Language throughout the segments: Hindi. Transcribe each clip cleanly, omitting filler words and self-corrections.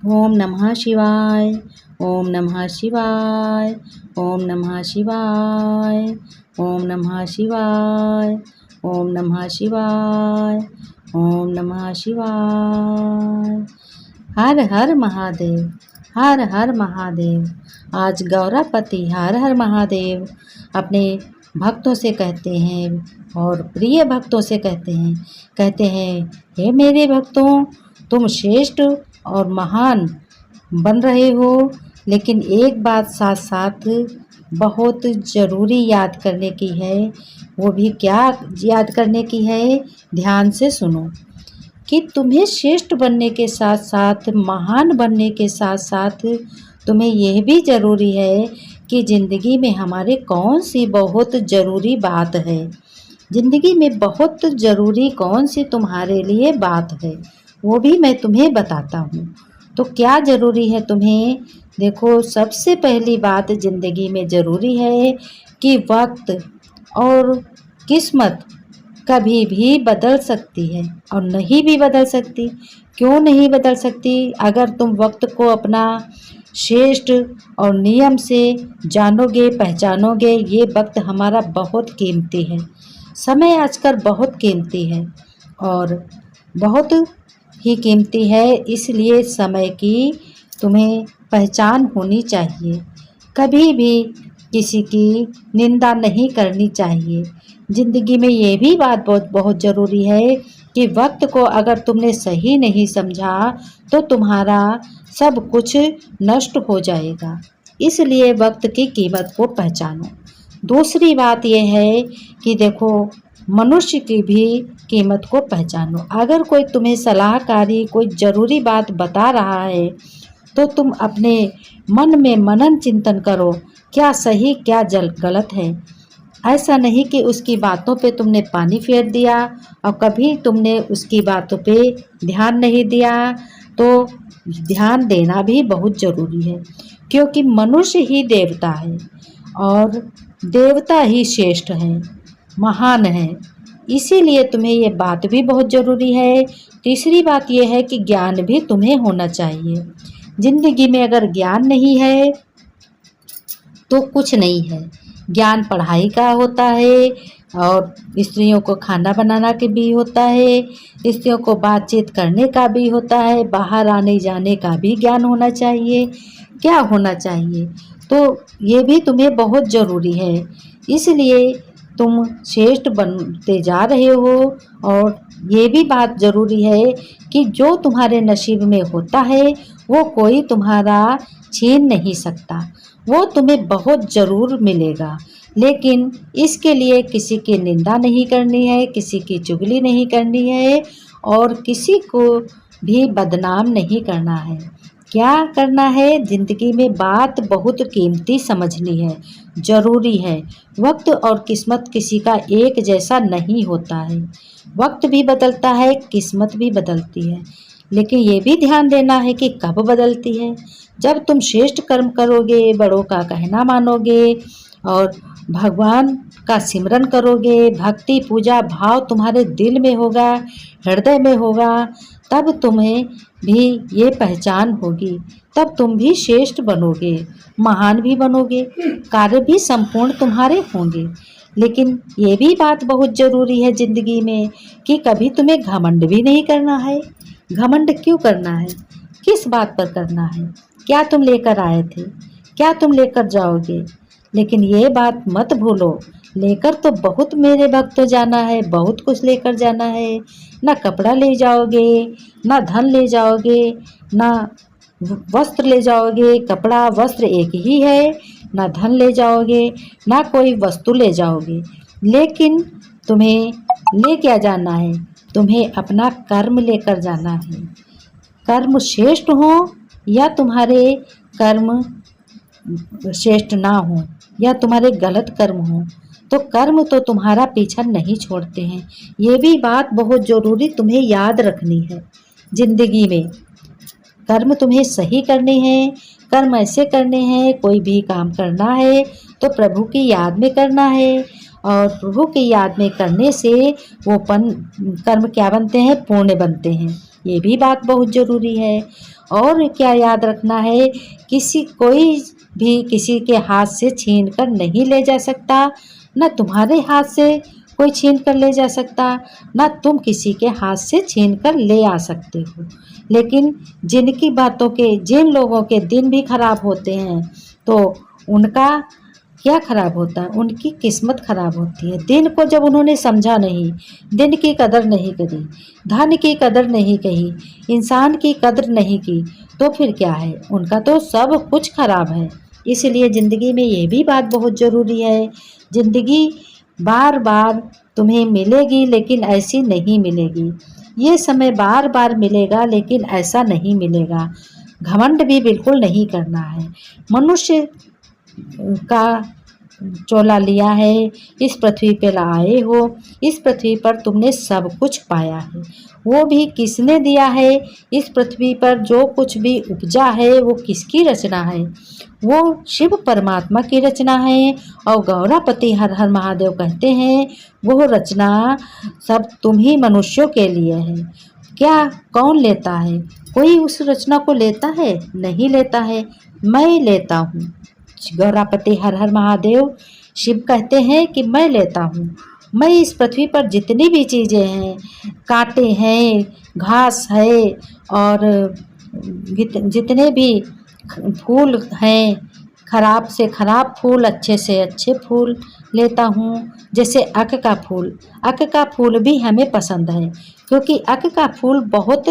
ओम नमः शिवाय। ओम नमः शिवाय। ओम नमः शिवाय। ओम नमः शिवाय। ओम नमः शिवाय। ओम नमः शिवाय। हर हर महादेव। हर हर महादेव। आज गौरापति हर हर महादेव अपने भक्तों से कहते हैं और प्रिय भक्तों से कहते हैं, हे मेरे भक्तों, तुम श्रेष्ठ और महान बन रहे हो, लेकिन एक बात साथ साथ बहुत ज़रूरी याद करने की है। वो भी क्या याद करने की है? ध्यान से सुनो कि तुम्हें श्रेष्ठ बनने के साथ साथ, महान बनने के साथ साथ तुम्हें यह भी ज़रूरी है कि ज़िंदगी में हमारे कौन सी बहुत ज़रूरी बात है। ज़िंदगी में बहुत ज़रूरी कौन सी तुम्हारे लिए बात है, वो भी मैं तुम्हें बताता हूँ। तो क्या ज़रूरी है तुम्हें? देखो, सबसे पहली बात ज़िंदगी में ज़रूरी है कि वक्त और किस्मत कभी भी बदल सकती है और नहीं भी बदल सकती। क्यों नहीं बदल सकती? अगर तुम वक्त को अपना श्रेष्ठ और नियम से जानोगे, पहचानोगे। ये वक्त हमारा बहुत कीमती है। समय आजकल बहुत कीमती है और बहुत ही कीमती है, इसलिए समय की तुम्हें पहचान होनी चाहिए। कभी भी किसी की निंदा नहीं करनी चाहिए। ज़िंदगी में ये भी बात बहुत बहुत ज़रूरी है कि वक्त को अगर तुमने सही नहीं समझा तो तुम्हारा सब कुछ नष्ट हो जाएगा। इसलिए वक्त की कीमत को पहचानो। दूसरी बात यह है कि देखो, मनुष्य की भी कीमत को पहचानो। अगर कोई तुम्हें सलाहकारी कोई ज़रूरी बात बता रहा है तो तुम अपने मन में मनन चिंतन करो, क्या सही क्या गलत है। ऐसा नहीं कि उसकी बातों पे तुमने पानी फेर दिया और कभी तुमने उसकी बातों पे ध्यान नहीं दिया। तो ध्यान देना भी बहुत ज़रूरी है, क्योंकि मनुष्य ही देवता है और देवता ही श्रेष्ठ है, महान है। इसीलिए तुम्हें ये बात भी बहुत ज़रूरी है। तीसरी बात यह है कि ज्ञान भी तुम्हें होना चाहिए। ज़िंदगी में अगर ज्ञान नहीं है तो कुछ नहीं है। ज्ञान पढ़ाई का होता है और स्त्रियों को खाना बनाना के भी होता है, स्त्रियों को बातचीत करने का भी होता है, बाहर आने जाने का भी ज्ञान होना चाहिए। क्या होना चाहिए? तो ये भी तुम्हें बहुत ज़रूरी है। इसलिए तुम श्रेष्ठ बनते जा रहे हो और ये भी बात ज़रूरी है कि जो तुम्हारे नसीब में होता है वो कोई तुम्हारा छीन नहीं सकता। वो तुम्हें बहुत ज़रूर मिलेगा, लेकिन इसके लिए किसी की निंदा नहीं करनी है, किसी की चुगली नहीं करनी है और किसी को भी बदनाम नहीं करना है। क्या करना है? ज़िंदगी में बात बहुत कीमती समझनी है, ज़रूरी है। वक्त और किस्मत किसी का एक जैसा नहीं होता है। वक्त भी बदलता है, किस्मत भी बदलती है, लेकिन ये भी ध्यान देना है कि कब बदलती है। जब तुम श्रेष्ठ कर्म करोगे, बड़ों का कहना मानोगे और भगवान का सिमरन करोगे, भक्ति पूजा भाव तुम्हारे दिल में होगा, हृदय में होगा, तब तुम्हें भी ये पहचान होगी। तब तुम भी श्रेष्ठ बनोगे, महान भी बनोगे, कार्य भी संपूर्ण तुम्हारे होंगे। लेकिन ये भी बात बहुत ज़रूरी है ज़िंदगी में कि कभी तुम्हें घमंड भी नहीं करना है। घमंड क्यों करना है? किस बात पर करना है? क्या तुम लेकर आए थे? क्या तुम लेकर जाओगे? लेकिन ये बात मत भूलो, लेकर तो बहुत मेरे भक्त जाना है, बहुत कुछ लेकर जाना है। ना कपड़ा ले जाओगे, ना धन ले जाओगे, ना वस्त्र ले जाओगे। कपड़ा वस्त्र एक ही है। ना धन ले जाओगे, ना कोई वस्तु ले जाओगे, लेकिन तुम्हें ले क्या जाना है? तुम्हें अपना कर्म लेकर जाना है। कर्म श्रेष्ठ हो या तुम्हारे कर्म श्रेष्ठ ना हो या तुम्हारे गलत कर्म हो, तो कर्म तो तुम्हारा पीछा नहीं छोड़ते हैं। ये भी बात बहुत ज़रूरी तुम्हें याद रखनी है। ज़िंदगी में कर्म तुम्हें सही करने हैं, कर्म ऐसे करने हैं। कोई भी काम करना है तो प्रभु की याद में करना है और प्रभु की याद में करने से वो कर्म क्या बनते हैं? पुण्य बनते हैं। ये भी बात बहुत ज़रूरी है। और क्या याद रखना है, कोई भी किसी के हाथ से छीन कर नहीं ले जा सकता, न तुम्हारे हाथ से कोई छीन कर ले जा सकता, न तुम किसी के हाथ से छीन कर ले आ सकते हो। लेकिन जिन लोगों के दिन भी खराब होते हैं तो उनका क्या खराब होता है, उनकी किस्मत खराब होती है। दिन को जब उन्होंने समझा नहीं, दिन की कदर नहीं करी, धन की कदर नहीं कही, इंसान की कदर नहीं की, तो फिर क्या है, उनका तो सब कुछ खराब है। इसलिए ज़िंदगी में ये भी बात बहुत ज़रूरी है, ज़िंदगी बार बार तुम्हें मिलेगी लेकिन ऐसी नहीं मिलेगी। ये समय बार बार मिलेगा लेकिन ऐसा नहीं मिलेगा। घमंड भी बिल्कुल नहीं करना है। मनुष्य का चोला लिया है, इस पृथ्वी पे आए हो, इस पृथ्वी पर तुमने सब कुछ पाया है। वो भी किसने दिया है, इस पृथ्वी पर जो कुछ भी उपजा है वो किसकी रचना है, वो शिव परमात्मा की रचना है। और गौरापति हर हर महादेव कहते हैं वो रचना सब तुम ही मनुष्यों के लिए है। क्या कौन लेता है, कोई उस रचना को लेता है, नहीं लेता है, मैं लेता हूँ। गौरापति हर हर महादेव शिव कहते हैं कि मैं लेता हूँ। मैं इस पृथ्वी पर जितनी भी चीज़ें हैं, कांटे हैं, घास है, और जितने भी फूल हैं, खराब से खराब फूल, अच्छे से अच्छे फूल लेता हूँ। जैसे अक का फूल भी हमें पसंद है, क्योंकि अक का फूल बहुत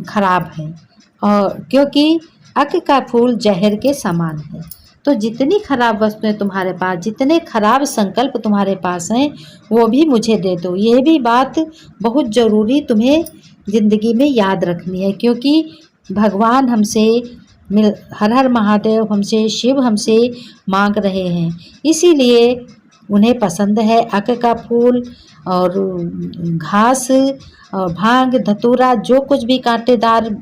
खराब है, और क्योंकि अक का फूल जहर के समान है। तो जितनी खराब वस्तुएं तुम्हारे पास, जितने खराब संकल्प तुम्हारे पास हैं, वो भी मुझे दे दो। ये भी बात बहुत ज़रूरी तुम्हें ज़िंदगी में याद रखनी है, क्योंकि भगवान हमसे हर हर महादेव हमसे, शिव हमसे मांग रहे हैं। इसीलिए उन्हें पसंद है अक का फूल और घास और भांग धतूरा, जो कुछ भी कांटेदार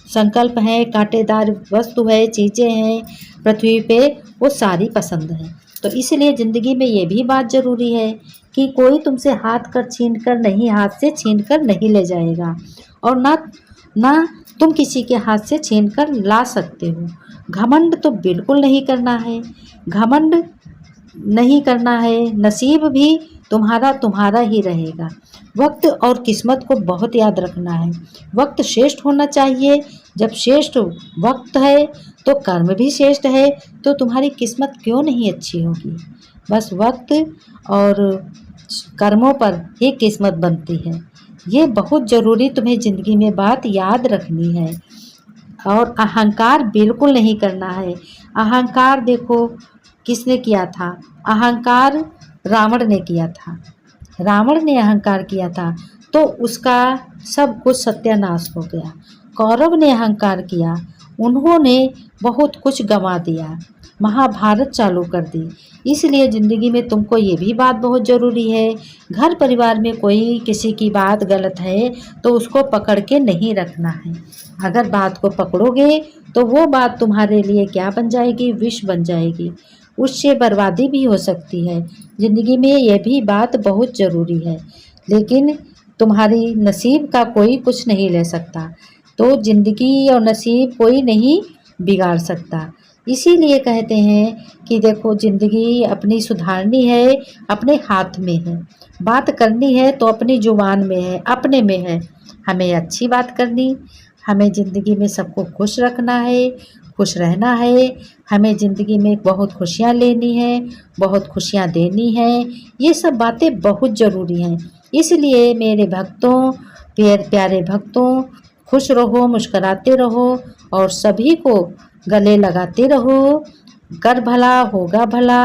संकल्प है, कांटेदार वस्तु है, चीज़ें हैं पृथ्वी पे, वो सारी पसंद है। तो इसलिए ज़िंदगी में ये भी बात ज़रूरी है कि कोई तुमसे हाथ से छीन कर नहीं ले जाएगा, और ना तुम किसी के हाथ से छीन कर ला सकते हो। घमंड तो बिल्कुल नहीं करना है, घमंड नहीं करना है। नसीब भी तुम्हारा ही रहेगा। वक्त और किस्मत को बहुत याद रखना है। वक्त श्रेष्ठ होना चाहिए। जब श्रेष्ठ वक्त है तो कर्म भी श्रेष्ठ है, तो तुम्हारी किस्मत क्यों नहीं अच्छी होगी। बस वक्त और कर्मों पर ही किस्मत बनती है। ये बहुत ज़रूरी तुम्हें ज़िंदगी में बात याद रखनी है। और अहंकार बिल्कुल नहीं करना है। अहंकार देखो किसने किया था, अहंकार रावण ने किया था। रावण ने अहंकार किया था तो उसका सब कुछ सत्यानाश हो गया। कौरव ने अहंकार किया, उन्होंने बहुत कुछ गंवा दिया, महाभारत चालू कर दी। इसलिए ज़िंदगी में तुमको ये भी बात बहुत ज़रूरी है, घर परिवार में कोई किसी की बात गलत है तो उसको पकड़ के नहीं रखना है। अगर बात को पकड़ोगे तो वो बात तुम्हारे लिए क्या बन जाएगी, विष बन जाएगी, उससे बर्बादी भी हो सकती है। ज़िंदगी में यह भी बात बहुत ज़रूरी है। लेकिन तुम्हारी नसीब का कोई कुछ नहीं ले सकता, तो ज़िंदगी और नसीब कोई नहीं बिगाड़ सकता। इसीलिए कहते हैं कि देखो ज़िंदगी अपनी सुधारनी है, अपने हाथ में है। बात करनी है तो अपनी जुबान में है, अपने में है। हमें अच्छी बात करनी, हमें ज़िंदगी में सबको खुश रखना है, खुश रहना है। हमें ज़िंदगी में बहुत खुशियाँ लेनी है, बहुत खुशियाँ देनी है। ये सब बातें बहुत ज़रूरी हैं। इसलिए मेरे भक्तों, प्यारे भक्तों, खुश रहो, मुस्कुराते रहो और सभी को गले लगाते रहो। कर भला होगा भला,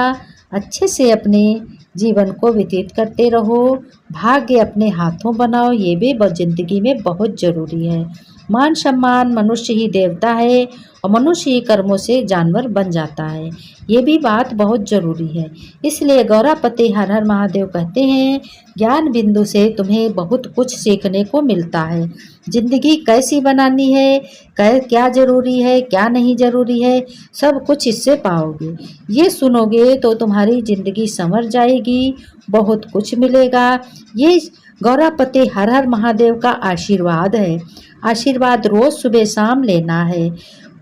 अच्छे से अपने जीवन को व्यतीत करते रहो। भाग्य अपने हाथों बनाओ, ये भी ज़िंदगी में बहुत ज़रूरी है। मान सम्मान, मनुष्य ही देवता है और मनुष्य ही कर्मों से जानवर बन जाता है। ये भी बात बहुत ज़रूरी है। इसलिए गौरापति हर हर महादेव कहते हैं, ज्ञान बिंदु से तुम्हें बहुत कुछ सीखने को मिलता है। ज़िंदगी कैसी बनानी है, क्या ज़रूरी है, क्या नहीं ज़रूरी है, सब कुछ इससे पाओगे। ये सुनोगे तो तुम्हारी ज़िंदगी संवर जाएगी, बहुत कुछ मिलेगा। ये गौरापति हर हर महादेव का आशीर्वाद है। आशीर्वाद रोज सुबह शाम लेना है।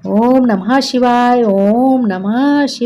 ओम नमः शिवाय, ओम नमः शिवाय।